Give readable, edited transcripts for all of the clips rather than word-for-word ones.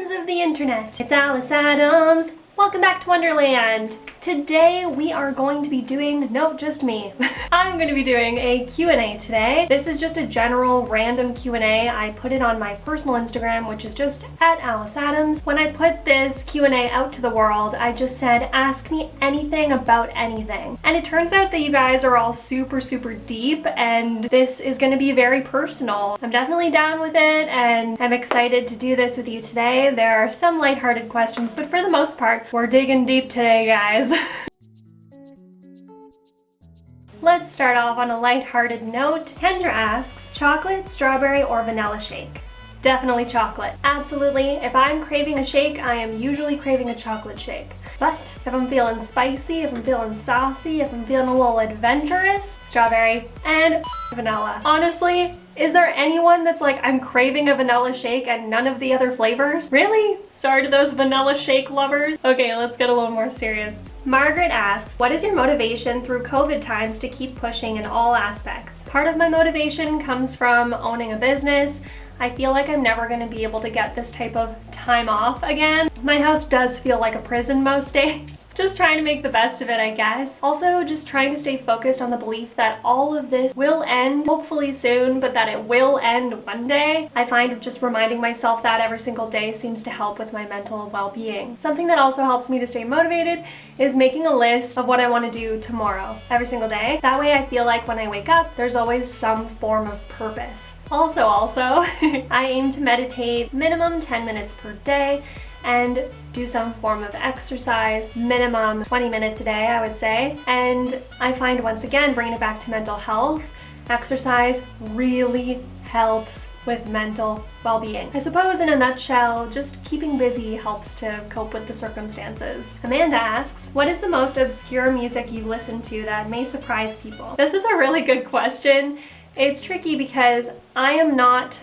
friends of the internet. It's Alice Addams. Welcome back to Wonderland. Today we are going to be doing, no, just me. I'm going to be doing a Q&A today. This is just a general random Q&A. I put it on my personal Instagram, which is just at Alice Addams. When I put this Q&A out to the world, I just said, ask me anything about anything. And it turns out that you guys are all super deep, and this is going to be very personal. I'm definitely down with it, and I'm excited to do this with you today. There are some lighthearted questions, but for the most part, we're digging deep today, guys. Let's start off on a lighthearted note. Kendra asks, chocolate, strawberry, or vanilla shake? Definitely chocolate. Absolutely. If I'm craving a shake, I am usually craving a chocolate shake. But if I'm feeling spicy, if I'm feeling saucy, if I'm feeling a little adventurous, strawberry and vanilla. Honestly, is there anyone that's like, I'm craving a vanilla shake and none of the other flavors? Really? Sorry to those vanilla shake lovers. Okay, let's get a little more serious. Margaret asks, what is your motivation through COVID times to keep pushing in all aspects? Part of my motivation comes from owning a business. I feel like I'm never going to be able to get this type of time off again. My house does feel like a prison most days. Just trying to make the best of it, I guess. Also, just trying to stay focused on the belief that all of this will end, hopefully soon, but that it will end one day. I find just reminding myself that every single day seems to help with my mental well-being. Something that also helps me to stay motivated is making a list of what I want to do tomorrow, every single day. That way I feel like when I wake up, there's always some form of purpose. Also, I aim to meditate minimum 10 minutes per day and do some form of exercise, minimum 20 minutes a day, I would say. And I find, once again, bringing it back to mental health, exercise really helps with mental well-being. I suppose in a nutshell, just keeping busy helps to cope with the circumstances. Amanda asks, what is the most obscure music you listen to that may surprise people? This is a really good question. It's tricky because I am not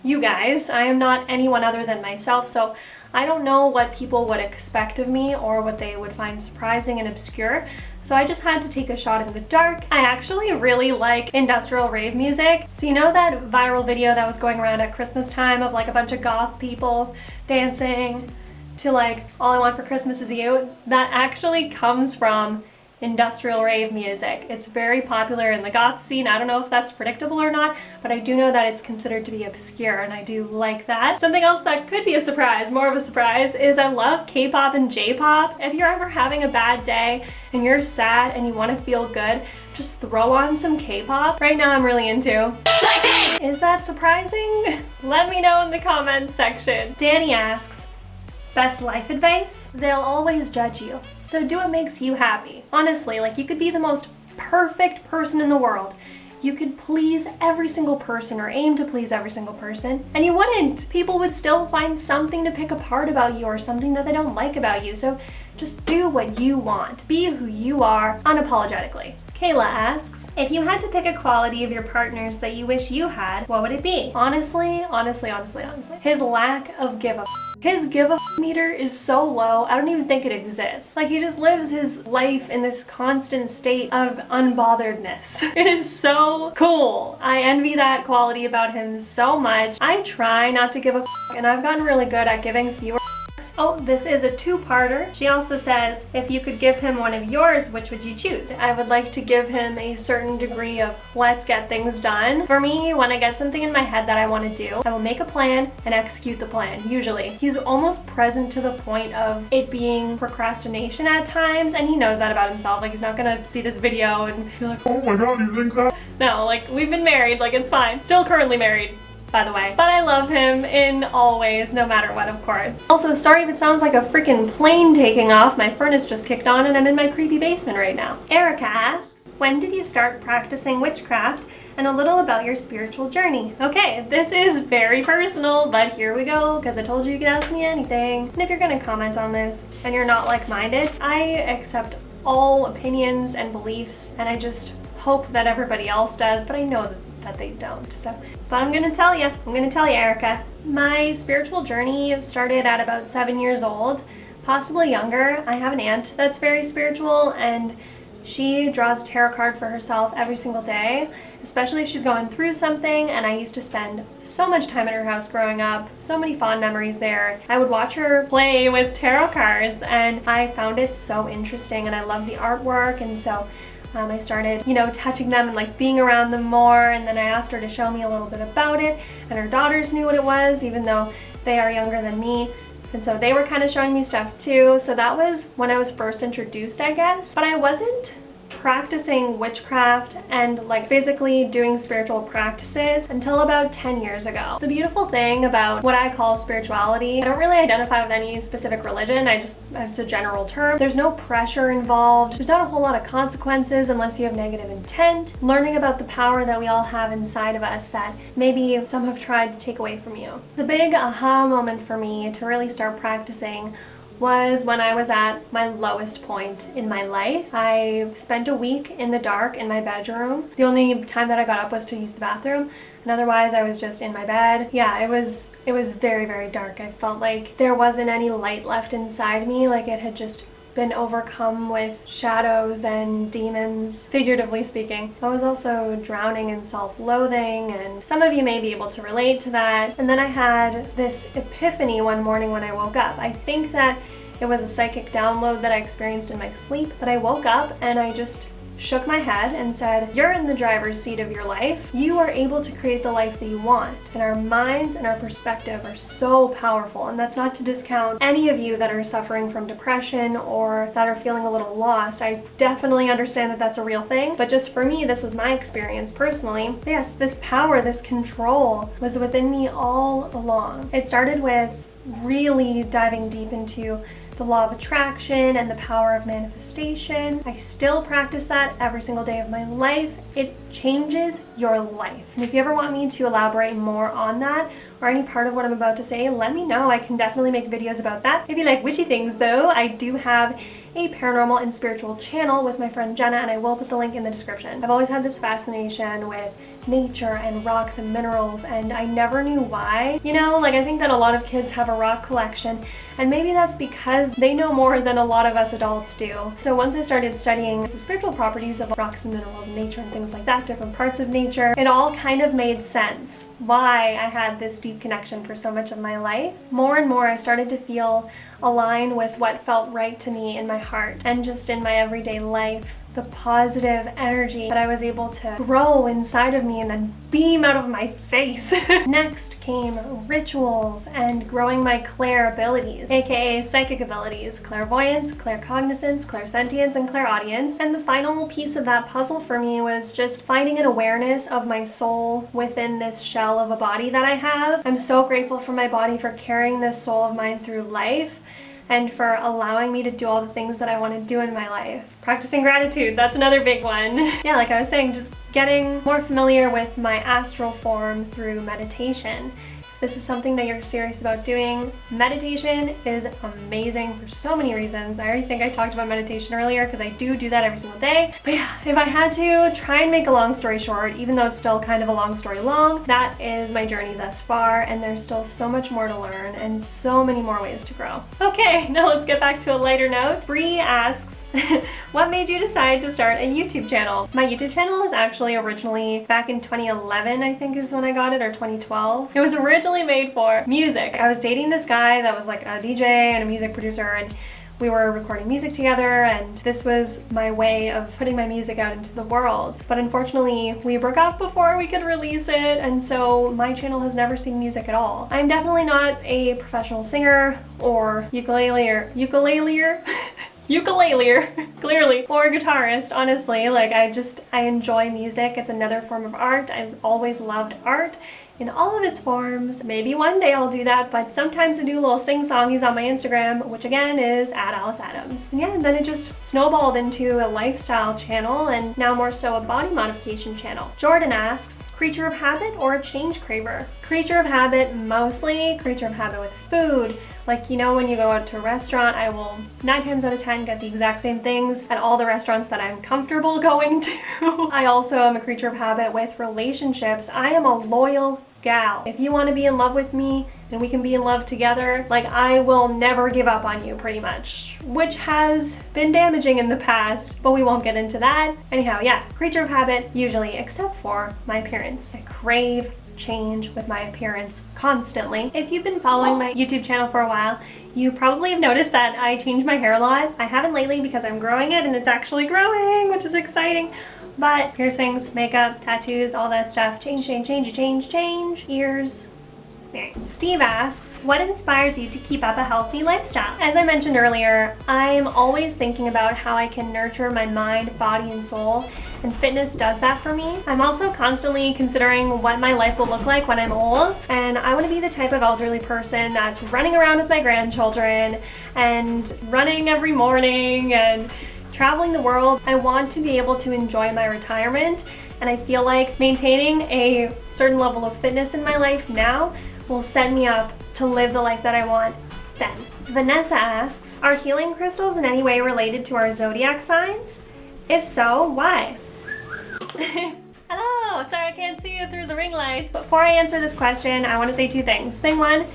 you guys. I am not anyone other than myself, so I don't know what people would expect of me or what they would find surprising and obscure. So I just had to take a shot in the dark. I actually really like industrial rave music. So you know that viral video that was going around at Christmas time of like a bunch of goth people dancing to like All I Want for Christmas Is You? That actually comes from industrial rave music. It's very popular in the goth scene. I don't know if that's predictable or not, but I do know that it's considered to be obscure, and I do like that. Something else that could be a surprise, more of a surprise, is I love K-pop and J-pop. If you're ever having a bad day and you're sad and you want to feel good, just throw on some K-pop. Right now I'm really into Lightning! Is that surprising? Let me know in the comments section. Danny asks, best life advice? They'll always judge you, so do what makes you happy. Honestly, like, you could be the most perfect person in the world. You could please every single person or aim to please every single person, and you wouldn't. People would still find something to pick apart about you or something that they don't like about you, so just do what you want. Be who you are unapologetically. Kayla asks, if you had to pick a quality of your partner's that you wish you had, what would it be? Honestly, his lack of give a f. His give a f meter is so low, I don't even think it exists. Like, he just lives his life in this constant state of unbotheredness. It is so cool. I envy that quality about him so much. I try not to give a f, and I've gotten really good at giving fewer f***s. Oh, this is a two-parter. She also says, if you could give him one of yours, which would you choose? I would like to give him a certain degree of let's get things done. For me, when I get something in my head that I want to do, I will make a plan and execute the plan, usually. He's almost present to the point of it being procrastination at times, and he knows that about himself. Like, he's not gonna see this video and be like, oh my god, you think that? No, like, we've been married, like, it's fine. Still currently married, by the way. But I love him in all ways, no matter what, of course. Also, sorry if it sounds like a freaking plane taking off. My furnace just kicked on and I'm in my creepy basement right now. Erica asks, when did you start practicing witchcraft? And a little about your spiritual journey. Okay, this is very personal, but here we go, because I told you could ask me anything. And if you're gonna comment on this and you're not like-minded, I accept all opinions and beliefs, and I just hope that everybody else does, but I know that they don't. But I'm gonna tell you, Erica. My spiritual journey started at about 7 years old, possibly younger. I have an aunt that's very spiritual, and She draws a tarot card for herself every single day, especially if she's going through something, and I used to spend so much time at her house growing up, so many fond memories there. I would watch her play with tarot cards, and I found it so interesting, and I loved the artwork, and so I started, touching them and like being around them more, and then I asked her to show me a little bit about it, and her daughters knew what it was, even though they are younger than me. And so they were kind of showing me stuff too. So that was when I was first introduced, I guess. But I wasn't practicing witchcraft and like physically doing spiritual practices until about 10 years ago. The beautiful thing about what I call spirituality, I don't really identify with any specific religion, it's a general term. There's no pressure involved. There's not a whole lot of consequences unless you have negative intent. Learning about the power that we all have inside of us that maybe some have tried to take away from you. The big aha moment for me to really start practicing was when I was at my lowest point in my life. I spent a week in the dark in my bedroom. The only time that I got up was to use the bathroom, and otherwise I was just in my bed. Yeah, it was very, very dark. I felt like there wasn't any light left inside me, like it had just been overcome with shadows and demons, figuratively speaking. I was also drowning in self-loathing, and some of you may be able to relate to that. And then I had this epiphany one morning when I woke up. I think that it was a psychic download that I experienced in my sleep, but I woke up and I just shook my head and said, you're in the driver's seat of your life. You are able to create the life that you want. And our minds and our perspective are so powerful. And that's not to discount any of you that are suffering from depression or that are feeling a little lost. I definitely understand that that's a real thing. But just for me, this was my experience personally. Yes, this power, this control was within me all along. It started with really diving deep into the law of attraction and the power of manifestation. I still practice that every single day of my life. It changes your life. And if you ever want me to elaborate more on that or any part of what I'm about to say, let me know. I can definitely make videos about that. If you like witchy things though, I do have a paranormal and spiritual channel with my friend Jenna, and I will put the link in the description. I've always had this fascination with nature and rocks and minerals, and I never knew why. I think that a lot of kids have a rock collection, and maybe that's because they know more than a lot of us adults do. So once I started studying the spiritual properties of rocks and minerals and nature and things like that, different parts of nature, it all kind of made sense why I had this deep connection for so much of my life. More and more I started to feel aligned with what felt right to me in my heart and just in my everyday life. The positive energy that I was able to grow inside of me and then beam out of my face. Next came rituals and growing my clair abilities, aka psychic abilities, clairvoyance, claircognizance, clairsentience, and clairaudience. And the final piece of that puzzle for me was just finding an awareness of my soul within this shell of a body that I have. I'm so grateful for my body for carrying this soul of mine through life and for allowing me to do all the things that I want to do in my life. Practicing gratitude, that's another big one. Yeah, like I was saying, just getting more familiar with my astral form through meditation. If this is something that you're serious about doing, meditation is amazing for so many reasons. I already think I talked about meditation earlier because I do that every single day. But yeah, if I had to try and make a long story short, even though it's still kind of a long story long, that is my journey thus far, and there's still so much more to learn and so many more ways to grow. Okay, now let's get back to a lighter note. Bree asks, what made you decide to start a YouTube channel? My YouTube channel is actually originally back in 2011, I think is when I got it, or 2012. It was originally made for music. I was dating this guy that was like a DJ and a music producer, and we were recording music together, and this was my way of putting my music out into the world. But unfortunately, we broke up before we could release it, and so my channel has never seen music at all. I'm definitely not a professional singer or ukuleleer, clearly, or guitarist, honestly. Like, I enjoy music. It's another form of art. I've always loved art in all of its forms. Maybe one day I'll do that, but sometimes I do little sing-songies on my Instagram, which again is @Alice Addams. And yeah, and then it just snowballed into a lifestyle channel, and now more so a body modification channel. Jordan asks, creature of habit or a change craver? Creature of habit, mostly creature of habit with food. Like, when you go out to a restaurant, I will 9 times out of 10 get the exact same things at all the restaurants that I'm comfortable going to. I also am a creature of habit with relationships. I am a loyal gal. If you want to be in love with me, and we can be in love together. Like, I will never give up on you, pretty much, which has been damaging in the past, but we won't get into that. Anyhow, yeah, creature of habit usually, except for my appearance. I crave change with my appearance constantly. If you've been following my YouTube channel for a while, you probably have noticed that I change my hair a lot. I haven't lately because I'm growing it and it's actually growing, which is exciting. But piercings, makeup, tattoos, all that stuff, change, ears. Steve asks, what inspires you to keep up a healthy lifestyle? As I mentioned earlier, I'm always thinking about how I can nurture my mind, body, and soul, and fitness does that for me. I'm also constantly considering what my life will look like when I'm old, and I want to be the type of elderly person that's running around with my grandchildren and running every morning and traveling the world. I want to be able to enjoy my retirement, and I feel like maintaining a certain level of fitness in my life now will set me up to live the life that I want then. Vanessa asks, are healing crystals in any way related to our zodiac signs? If so, why? Hello! Sorry I can't see you through the ring light. Before I answer this question, I want to say two things. Thing one,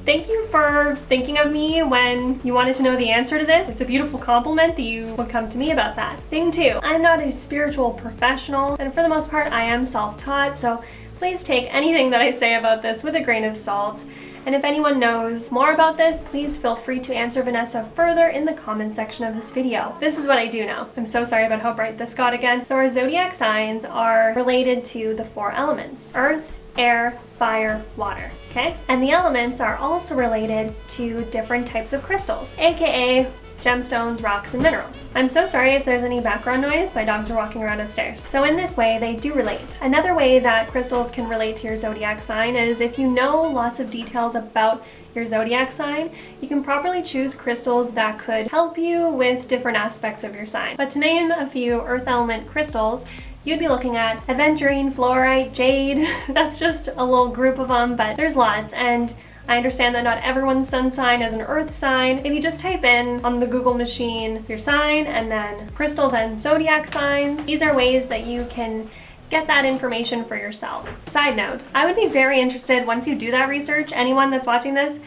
thank you for thinking of me when you wanted to know the answer to this. It's a beautiful compliment that you would come to me about that. Thing two, I'm not a spiritual professional, and for the most part, I am self-taught, so please take anything that I say about this with a grain of salt. And if anyone knows more about this, please feel free to answer Vanessa further in the comment section of this video. This is what I do know. I'm so sorry about how bright this got again. So our zodiac signs are related to the 4 elements: earth, air, fire, water, okay? And the elements are also related to different types of crystals, aka gemstones, rocks, and minerals. I'm so sorry if there's any background noise. My dogs are walking around upstairs. So in this way, they do relate. Another way that crystals can relate to your zodiac sign is if you know lots of details about your zodiac sign, you can properly choose crystals that could help you with different aspects of your sign. But to name a few earth element crystals, you'd be looking at aventurine, fluorite, jade. That's just a little group of them, but there's lots. And I understand that not everyone's sun sign is an earth sign. If you just type in on the Google machine your sign and then crystals and zodiac signs, these are ways that you can get that information for yourself. Side note, I would be very interested once you do that research, anyone that's watching this,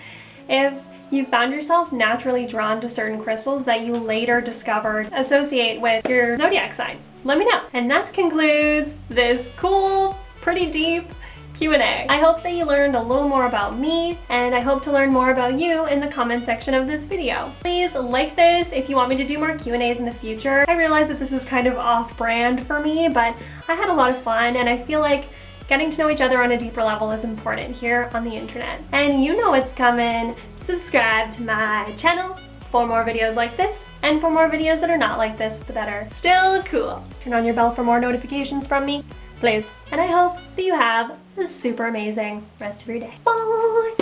if you found yourself naturally drawn to certain crystals that you later discovered associate with your zodiac sign. Let me know. And that concludes this cool, pretty deep Q&A. I hope that you learned a little more about me, and I hope to learn more about you in the comment section of this video. Please like this if you want me to do more Q&As in the future. I realized that this was kind of off-brand for me, but I had a lot of fun, and I feel like getting to know each other on a deeper level is important here on the internet. And you know what's coming. Subscribe to my channel for more videos like this, and for more videos that are not like this, but that are still cool. Turn on your bell for more notifications from me, please. And I hope that you have a super amazing rest of your day. Bye!